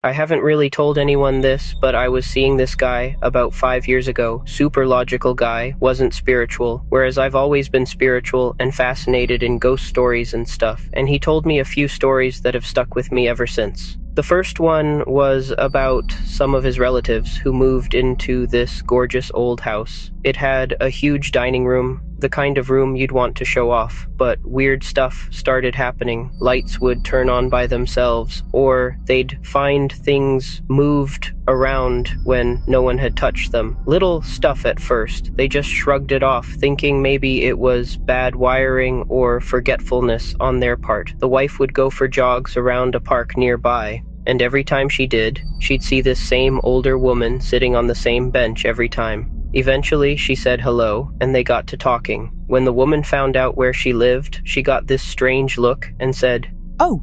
I haven't really told anyone this, but I was seeing this guy about 5 years ago. Super logical guy, wasn't spiritual, whereas I've always been spiritual and fascinated in ghost stories and stuff, and he told me a few stories that have stuck with me ever since. The first one was about some of his relatives who moved into this gorgeous old house. It had a huge dining room, the kind of room you'd want to show off, but weird stuff started happening. Lights would turn on by themselves, or they'd find things moved around when no one had touched them. Little stuff at first. They just shrugged it off, thinking maybe it was bad wiring or forgetfulness on their part. The wife would go for jogs around a park nearby, and every time she did, she'd see this same older woman sitting on the same bench every time. Eventually, she said hello, and they got to talking. When the woman found out where she lived, she got this strange look and said, "Oh,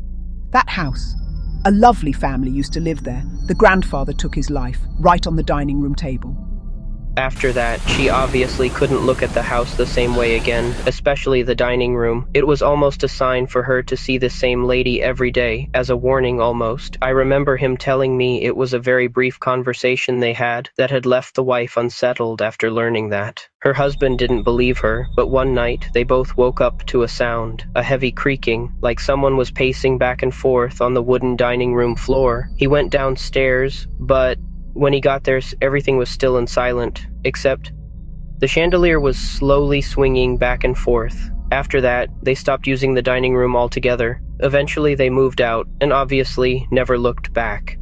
that house. A lovely family used to live there. The grandfather took his life, right on the dining room table." After that, she obviously couldn't look at the house the same way again, especially the dining room. It was almost a sign for her to see the same lady every day, as a warning almost. I remember him telling me it was a very brief conversation they had that had left the wife unsettled after learning that. Her husband didn't believe her, but one night they both woke up to a sound, a heavy creaking, like someone was pacing back and forth on the wooden dining room floor. He went downstairs, but when he got there, everything was still and silent, except the chandelier was slowly swinging back and forth. After that, they stopped using the dining room altogether. Eventually, they moved out, and obviously never looked back.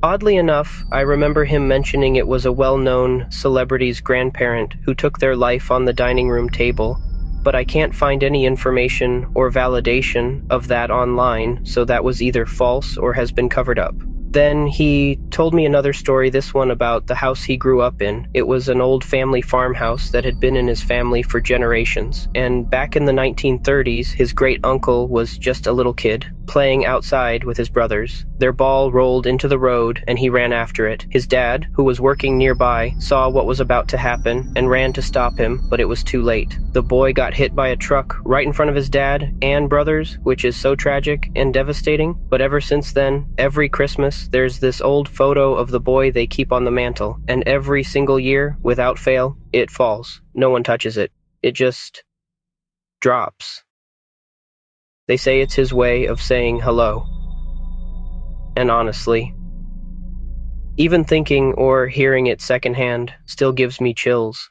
Oddly enough, I remember him mentioning it was a well-known celebrity's grandparent who took their life on the dining room table, but I can't find any information or validation of that online, so that was either false or has been covered up. Then he told me another story, this one about the house he grew up in. It was an old family farmhouse that had been in his family for generations. And back in the 1930s, his great uncle was just a little kid, playing outside with his brothers. Their ball rolled into the road and he ran after it. His dad, who was working nearby, saw what was about to happen and ran to stop him, but it was too late. The boy got hit by a truck right in front of his dad and brothers, which is so tragic and devastating. But ever since then, every Christmas, there's this old photo of the boy they keep on the mantle, and every single year, without fail, it falls. No one touches it. It just drops. They say it's his way of saying hello. And honestly, even thinking or hearing it secondhand still gives me chills.